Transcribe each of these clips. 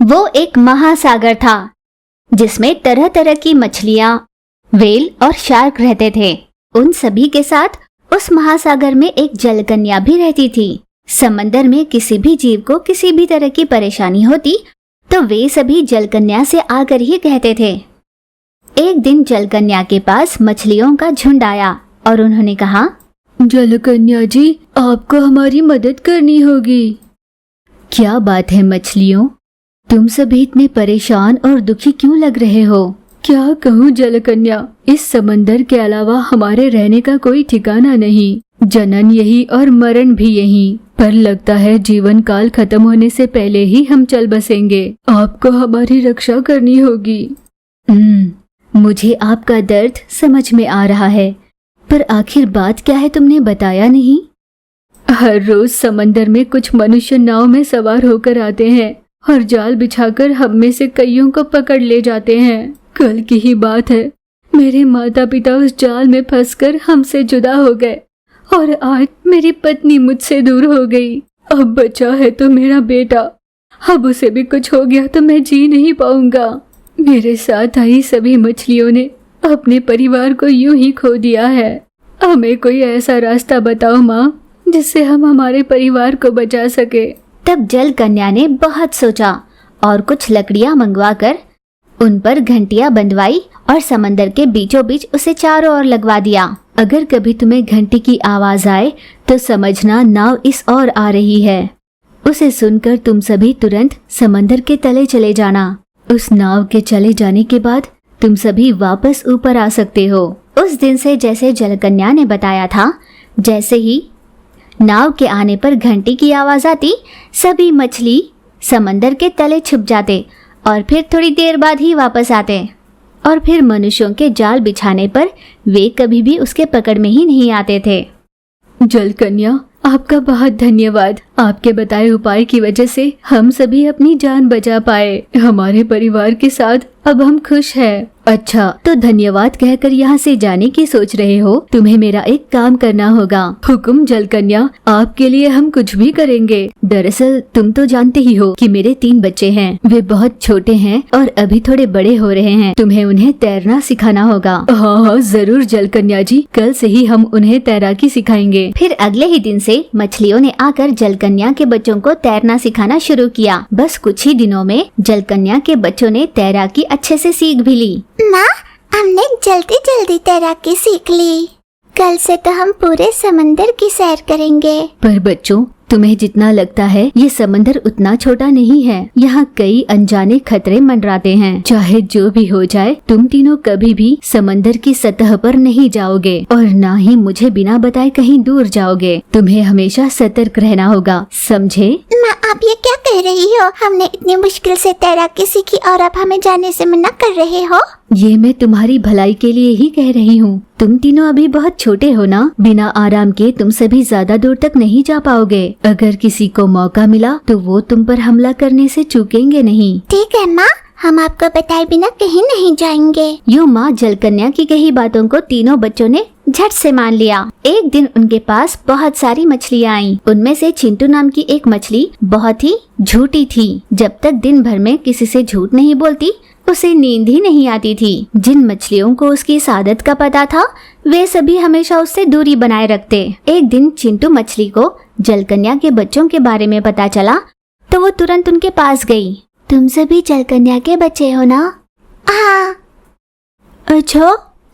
वो एक महासागर था जिसमें तरह तरह की मछलियां, व्हेल और शार्क रहते थे। उन सभी के साथ उस महासागर में एक जलकन्या भी रहती थी। समंदर में किसी भी जीव को किसी भी तरह की परेशानी होती तो वे सभी जलकन्या से आकर ही कहते थे। एक दिन जलकन्या के पास मछलियों का झुंड आया और उन्होंने कहा, जलकन्या जी, आपको हमारी मदद करनी होगी। क्या बात है मछलियों, तुम सभी इतने परेशान और दुखी क्यों लग रहे हो? क्या कहूँ जलकन्या, इस समंदर के अलावा हमारे रहने का कोई ठिकाना नहीं। जनन यही और मरण भी यही, पर लगता है जीवन काल खत्म होने से पहले ही हम चल बसेंगे। आपको हमारी रक्षा करनी होगी। मुझे आपका दर्द समझ में आ रहा है, पर आखिर बात क्या है तुमने बताया नहीं। हर रोज समंदर में कुछ मनुष्य नाव में सवार होकर आते हैं और जाल बिछाकर हम में से कईयों को पकड़ ले जाते हैं। कल की ही बात है, मेरे माता पिता उस जाल में फंसकर हमसे जुदा हो गए और आज मेरी पत्नी मुझसे दूर हो गई। अब बचा है तो मेरा बेटा, अब उसे भी कुछ हो गया तो मैं जी नहीं पाऊंगा। मेरे साथ आई सभी मछलियों ने अपने परिवार को यूं ही खो दिया है। हमें कोई ऐसा रास्ता बताओ माँ, जिससे हम हमारे परिवार को बचा सके। तब जलकन्या ने बहुत सोचा और कुछ लकड़ियां मंगवाकर उन पर घंटियां बंधवाई और समंदर के बीचों बीच उसे चारों ओर लगवा दिया। अगर कभी तुम्हें घंटी की आवाज आए तो समझना नाव इस ओर आ रही है। उसे सुनकर तुम सभी तुरंत समंदर के तले चले जाना। उस नाव के चले जाने के बाद तुम सभी वापस ऊपर आ सकते हो। उस दिन से जैसे जलकन्या ने बताया था, जैसे ही नाव के आने पर घंटी की आवाज आती, सभी मछली समंदर के तले छुप जाते और फिर थोड़ी देर बाद ही वापस आते। और फिर मनुष्यों के जाल बिछाने पर वे कभी भी उसके पकड़ में ही नहीं आते थे। जलकन्या, आपका बहुत धन्यवाद। आपके बताए उपाय की वजह से हम सभी अपनी जान बचा पाए। हमारे परिवार के साथ अब हम खुश हैं। अच्छा, तो धन्यवाद कहकर यहाँ से जाने की सोच रहे हो? तुम्हें मेरा एक काम करना होगा। हुक्म जलकन्या, आपके लिए हम कुछ भी करेंगे। दरअसल तुम तो जानते ही हो कि मेरे 3 बच्चे हैं। वे बहुत छोटे हैं और अभी थोड़े बड़े हो रहे हैं। तुम्हें उन्हें तैरना सिखाना होगा। हाँ, जरूर जलकन्या जी, कल से ही हम उन्हें तैराकी सिखाएंगे। फिर अगले ही दिन से मछलियों ने आकर जलकन्या के बच्चों को तैरना सिखाना शुरू किया। बस कुछ ही दिनों में जलकन्या के बच्चों ने तैराकी अच्छे से सीख भी ली। माँ, हमने जल्दी जल्दी तैराकी सीख ली। कल से तो हम पूरे समंदर की सैर करेंगे। पर बच्चों, तुम्हें जितना लगता है ये समंदर उतना छोटा नहीं है। यहाँ कई अनजाने खतरे मंडराते हैं। चाहे जो भी हो जाए, तुम तीनों कभी भी समंदर की सतह पर नहीं जाओगे और ना ही मुझे बिना बताए कहीं दूर जाओगे। तुम्हें हमेशा सतर्क रहना होगा, समझे? माँ, आप ये क्या कह रही हो? हमने इतनी मुश्किल से तैराकी सीखी और आप हमें जाने से मना कर रहे हो? ये मैं तुम्हारी भलाई के लिए ही कह रही हूँ। तुम तीनों अभी बहुत छोटे हो ना, बिना आराम के तुम सभी ज्यादा दूर तक नहीं जा पाओगे। अगर किसी को मौका मिला तो वो तुम पर हमला करने से चूकेंगे नहीं। ठीक है माँ, हम आपको बताए बिना कहीं नहीं जाएंगे। यूँ माँ जलकन्या की कही बातों को तीनों बच्चों ने झट से मान लिया। एक दिन उनके पास बहुत सारी मछलियाँ आईं। उनमें से चिंटू नाम की एक मछली बहुत ही झूठी थी। जब तक दिन भर में किसी से झूठ नहीं बोलती, उसे नींद ही नहीं आती थी। जिन मछलियों को उसकी इस आदत का पता था, वे सभी हमेशा उससे दूरी बनाए रखते। एक दिन चिंटू मछली को जलकन्या के बच्चों के बारे में पता चला तो वो तुरंत उनके पास गई। तुम सभी जलकन्या के बच्चे हो ना? हाँ।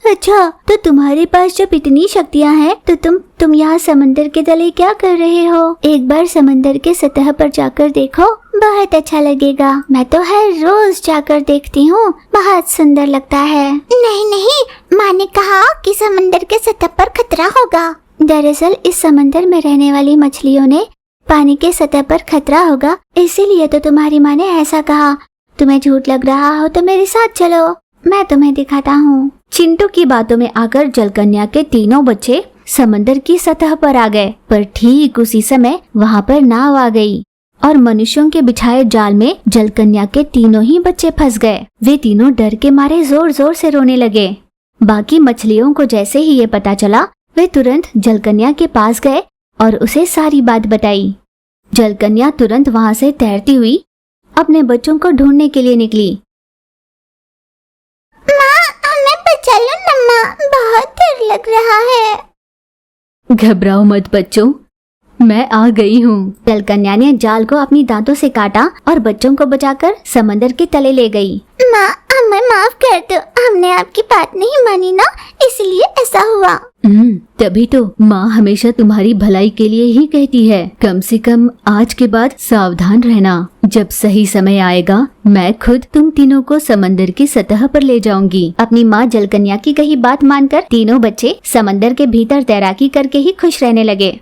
अच्छा, तो तुम्हारे पास जब इतनी शक्तियाँ हैं तो तुम यहाँ समंदर के तले क्या कर रहे हो? एक बार समंदर के सतह पर जाकर देखो, बहुत अच्छा लगेगा। मैं तो हर रोज जाकर देखती हूँ, बहुत सुंदर लगता है। नहीं, माँ ने कहा कि समंदर के सतह पर खतरा होगा। दरअसल इस समंदर में रहने वाली मछलियों ने पानी के सतह पर खतरा होगा, इसीलिए तो तुम्हारी माँ ने ऐसा कहा। तुम्हें झूठ लग रहा हो तो मेरे साथ चलो, मैं तुम्हें दिखाता हूँ। चिंटू की बातों में आकर जलकन्या के तीनों बच्चे समंदर की सतह पर आ गए, पर ठीक उसी समय वहाँ पर नाव आ गई और मनुष्यों के बिछाए जाल में जलकन्या के तीनों ही बच्चे फंस गए। वे तीनों डर के मारे जोर जोर से रोने लगे। बाकी मछलियों को जैसे ही ये पता चला, वे तुरंत जलकन्या के पास गए और उसे सारी बात बताई। जलकन्या तुरंत वहाँ से तैरती हुई अपने बच्चों को ढूंढने के लिए निकली। माँ, हमें बचा लो ना माँ, बहुत डर लग रहा है। घबराओ मत बच्चों, मैं आ गई हूँ। जलकन्या ने जाल को अपनी दांतों से काटा और बच्चों को बचाकर समंदर के तले ले गई। माँ, हमें माफ कर दो, हमने आपकी बात नहीं मानी ना, इसलिए ऐसा हुआ। तभी तो माँ हमेशा तुम्हारी भलाई के लिए ही कहती है। कम से कम आज के बाद सावधान रहना। जब सही समय आएगा मैं खुद तुम तीनों को समंदर की सतह पर ले जाऊंगी। अपनी माँ जलकन्या की कही बात मानकर तीनों बच्चे समंदर के भीतर तैराकी करके ही खुश रहने लगे।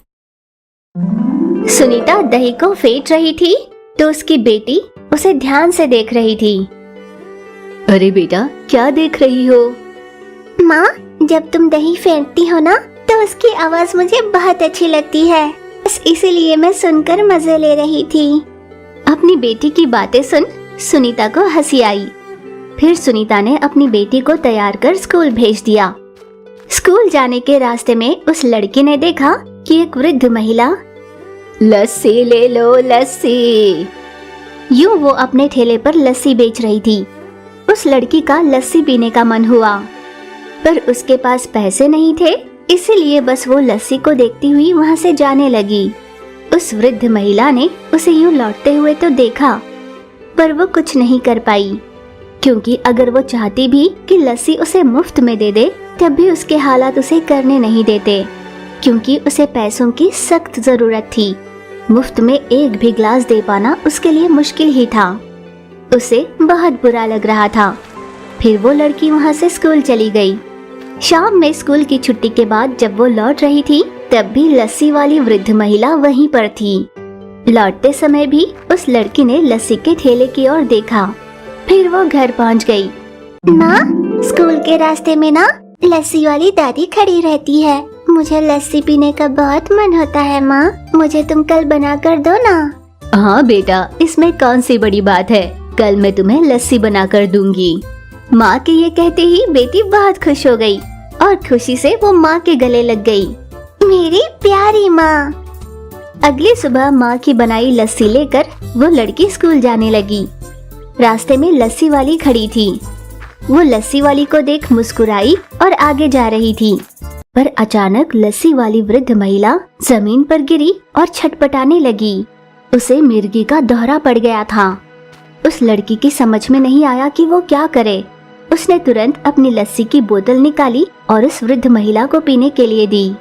सुनीता दही को फेंट रही थी तो उसकी बेटी उसे ध्यान से देख रही थी। अरे बेटा, क्या देख रही हो? माँ, जब तुम दही फेंटती हो ना तो उसकी आवाज मुझे बहुत अच्छी लगती है, बस इसीलिए मैं सुनकर मजे ले रही थी। अपनी बेटी की बातें सुन सुनीता को हंसी आई। फिर सुनीता ने अपनी बेटी को तैयार कर स्कूल भेज दिया। स्कूल जाने के रास्ते में उस लड़की ने देखा कि एक वृद्ध महिला लस्सी ले लो लस्सी, यूं वो अपने ठेले पर लस्सी बेच रही थी। उस लड़की का लस्सी पीने का मन हुआ, पर उसके पास पैसे नहीं थे, इसलिए बस वो लस्सी को देखती हुई वहां से जाने लगी। उस वृद्ध महिला ने उसे यूं लौटते हुए तो देखा, पर वो कुछ नहीं कर पाई, क्योंकि अगर वो चाहती भी कि लस्सी उसे मुफ्त में दे दे, तब भी उसके हालात उसे करने नहीं देते, क्योंकि उसे पैसों की सख्त जरूरत थी। मुफ्त में एक भी ग्लास दे पाना उसके लिए मुश्किल ही था। उसे बहुत बुरा लग रहा था। फिर वो लड़की वहाँ से स्कूल चली गई। शाम में स्कूल की छुट्टी के बाद जब वो लौट रही थी, तब भी लस्सी वाली वृद्ध महिला वहीं पर थी। लौटते समय भी उस लड़की ने लस्सी के ठेले की ओर देखा। फिर वो घर पहुँच गई। माँ, स्कूल के रास्ते में ना लस्सी वाली दादी खड़ी रहती है, मुझे लस्सी पीने का बहुत मन होता है। माँ, मुझे तुम कल बना कर दो ना। हाँ बेटा, इसमें कौन सी बड़ी बात है, कल मैं तुम्हें लस्सी बना कर दूंगी। माँ के ये कहते ही बेटी बहुत खुश हो गई और खुशी से वो माँ के गले लग गई। मेरी प्यारी माँ। अगली सुबह माँ की बनाई लस्सी लेकर वो लड़की स्कूल जाने लगी। रास्ते में लस्सी वाली खड़ी थी। वो लस्सी वाली को देख मुस्कुराई और आगे जा रही थी, पर अचानक लस्सी वाली वृद्ध महिला जमीन पर गिरी और छटपटाने लगी। उसे मिर्गी का दौरा पड़ गया था। उस लड़की की समझ में नहीं आया कि वो क्या करे। उसने तुरंत अपनी लस्सी की बोतल निकाली और उस वृद्ध महिला को पीने के लिए दी।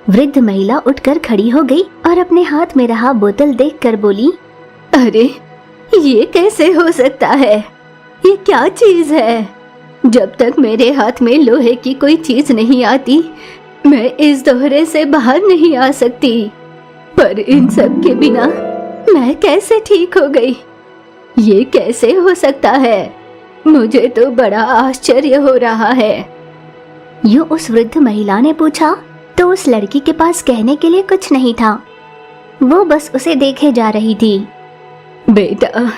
वृद्ध महिला उठकर खड़ी हो गई और अपने हाथ में रहा बोतल देखकर बोली, अरे ये कैसे हो सकता है, ये क्या चीज है? जब तक मेरे हाथ में लोहे की कोई चीज नहीं आती, मैं इस दोहरे से बाहर नहीं आ सकती। पर इन सब के बिना मैं कैसे ठीक हो गई? ये कैसे हो सकता है? मुझे तो बड़ा आश्चर्य हो रहा है। यूं उस वृद्ध महिला ने पूछा तो उस लड़की के पास कहने के लिए कुछ नहीं था। वो बस उसे देखे जा रही थी। बेटा,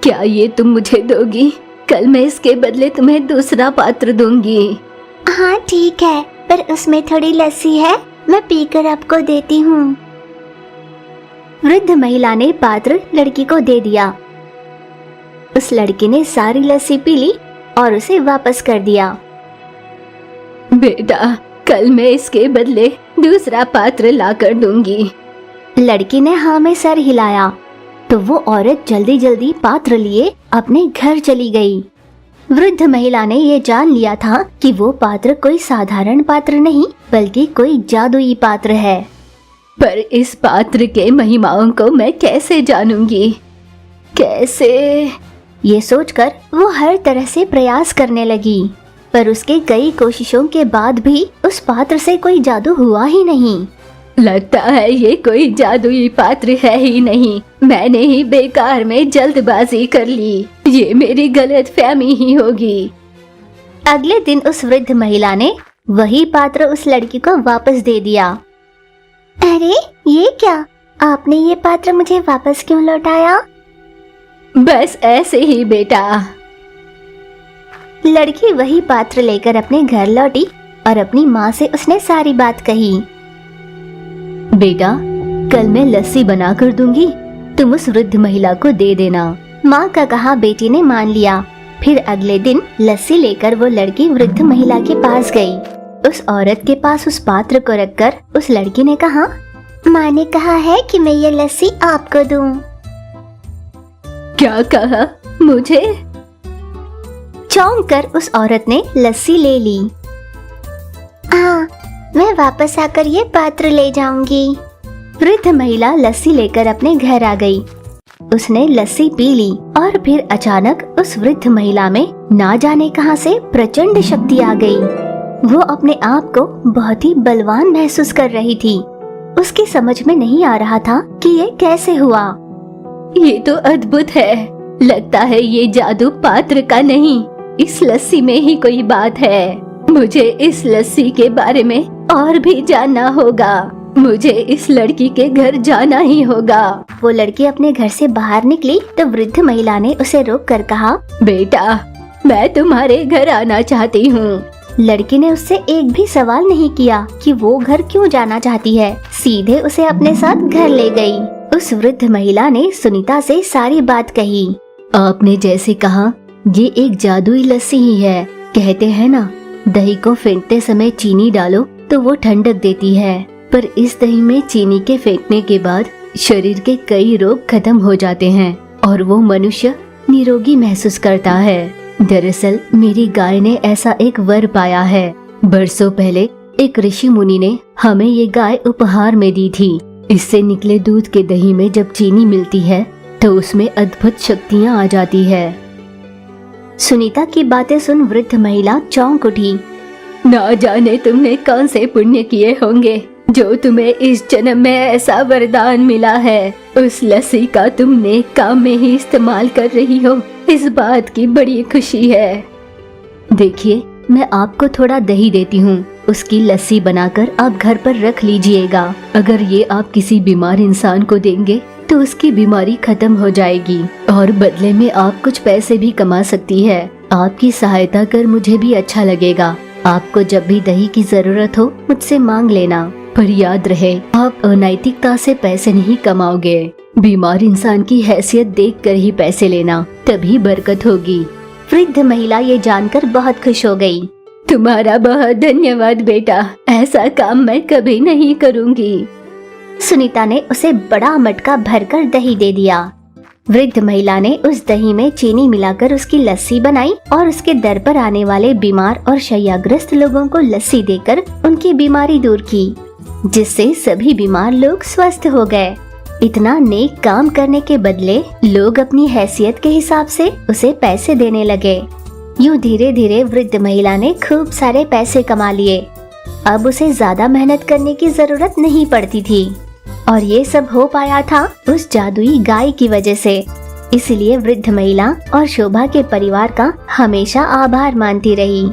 क्या ये तुम मुझे दोगी? कल मैं इसके बदले तुम्हें दूसरा पात्र दूंगी। हाँ ठीक है, पर उसमें थोड़ी लस्सी है, मैं पीकर आपको देती हूँ। वृद्ध महिला ने पात्र लड़की को दे दिया। उस लड़की ने सारी लस्सी पी ली और उसे वापस कर दिया। बेटा, कल मैं इसके बदले दूसरा पात्र लाकर दूंगी। लड़की ने हाँ में सर हिलाया तो वो औरत जल्दी जल्दी पात्र लिए अपने घर चली गई। वृद्ध महिला ने ये जान लिया था कि वो पात्र कोई साधारण पात्र नहीं बल्कि कोई जादुई पात्र है। पर इस पात्र के महिमाओं को मैं कैसे जानूंगी? कैसे? ये सोचकर वो हर तरह से प्रयास करने लगी, पर उसके कई कोशिशों के बाद भी उस पात्र से कोई जादू हुआ ही नहीं। लगता है ये कोई जादुई पात्र है ही नहीं। मैंने ही बेकार में जल्दबाजी कर ली। ये मेरी गलतफहमी ही होगी। अगले दिन उस वृद्ध महिला ने वही पात्र उस लड़की को वापस दे दिया। अरे ये क्या, आपने ये पात्र मुझे वापस क्यों लौटाया? बस ऐसे ही बेटा। लड़की वही पात्र लेकर अपने घर लौटी और अपनी माँ से उसने सारी बात कही। बेटा, कल मैं लस्सी बना कर दूंगी, तुम उस वृद्ध महिला को दे देना। माँ का कहा बेटी ने मान लिया। फिर अगले दिन लस्सी लेकर वो लड़की वृद्ध महिला के पास गई। उस औरत के पास उस पात्र को रखकर उस लड़की ने कहा, माँ ने कहा है कि मैं ये लस्सी आपको दूं। क्या कहा? मुझे? चौंक कर उस औरत ने लस्सी ले ली। हाँ, मैं वापस आकर ये पात्र ले जाऊंगी। वृद्ध महिला लस्सी लेकर अपने घर आ गई। उसने लस्सी पी ली और फिर अचानक उस वृद्ध महिला में ना जाने कहां से प्रचंड शक्ति आ गई। वो अपने आप को बहुत ही बलवान महसूस कर रही थी। उसकी समझ में नहीं आ रहा था कि ये कैसे हुआ। ये तो अद्भुत है। लगता है ये जादू पात्र का नहीं, इस लस्सी में ही कोई बात है। मुझे इस लस्सी के बारे में और भी जानना होगा। मुझे इस लड़की के घर जाना ही होगा। वो लड़की अपने घर से बाहर निकली तो वृद्ध महिला ने उसे रोक कर कहा, बेटा, मैं तुम्हारे घर आना चाहती हूँ। लड़की ने उससे एक भी सवाल नहीं किया कि वो घर क्यों जाना चाहती है। सीधे उसे अपने साथ घर ले गई। उस वृद्ध महिला ने सुनीता से सारी बात कही। आपने जैसे कहा, ये एक जादुई लस्सी ही है। कहते हैं ना, दही को फेंटते समय चीनी डालो तो वो ठंडक देती है, पर इस दही में चीनी के फेंकने के बाद शरीर के कई रोग खत्म हो जाते हैं और वो मनुष्य निरोगी महसूस करता है। दरअसल मेरी गाय ने ऐसा एक वर पाया है। बरसों पहले एक ऋषि मुनि ने हमें ये गाय उपहार में दी थी। इससे निकले दूध के दही में जब चीनी मिलती है तो उसमें अद्भुत शक्तियाँ आ जाती है। सुनीता की बातें सुन वृद्ध महिला चौंक उठी। ना जाने तुमने कौन से पुण्य किए होंगे जो तुम्हें इस जन्म में ऐसा वरदान मिला है। उस लस्सी का तुम नेक काम में ही इस्तेमाल कर रही हो, इस बात की बड़ी खुशी है। देखिए, मैं आपको थोड़ा दही देती हूँ, उसकी लस्सी बनाकर आप घर पर रख लीजिएगा। अगर ये आप किसी बीमार इंसान को देंगे तो उसकी बीमारी खत्म हो जाएगी और बदले में आप कुछ पैसे भी कमा सकती है। आपकी सहायता कर मुझे भी अच्छा लगेगा। आपको जब भी दही की जरूरत हो मुझसे मांग लेना, पर याद रहे आप अनैतिकता से पैसे नहीं कमाओगे। बीमार इंसान की हैसियत देखकर ही पैसे लेना, तभी बरकत होगी। वृद्ध महिला ये जानकर बहुत खुश हो गई। तुम्हारा बहुत धन्यवाद बेटा, ऐसा काम मैं कभी नहीं करूँगी। सुनीता ने उसे बड़ा मटका भरकर दही दे दिया। वृद्ध महिला ने उस दही में चीनी मिलाकर उसकी लस्सी बनाई और उसके दर पर आने वाले बीमार और शैय्याग्रस्त लोगों को लस्सी देकर उनकी बीमारी दूर की, जिससे सभी बीमार लोग स्वस्थ हो गए। इतना नेक काम करने के बदले लोग अपनी हैसियत के हिसाब से उसे पैसे देने लगे। यूं धीरे धीरे वृद्ध महिला ने खूब सारे पैसे कमा लिए। अब उसे ज्यादा मेहनत करने की जरूरत नहीं पड़ती थी और ये सब हो पाया था उस जादुई गाय की वजह से। इसलिए वृद्ध महिला और शोभा के परिवार का हमेशा आभार मानती रही।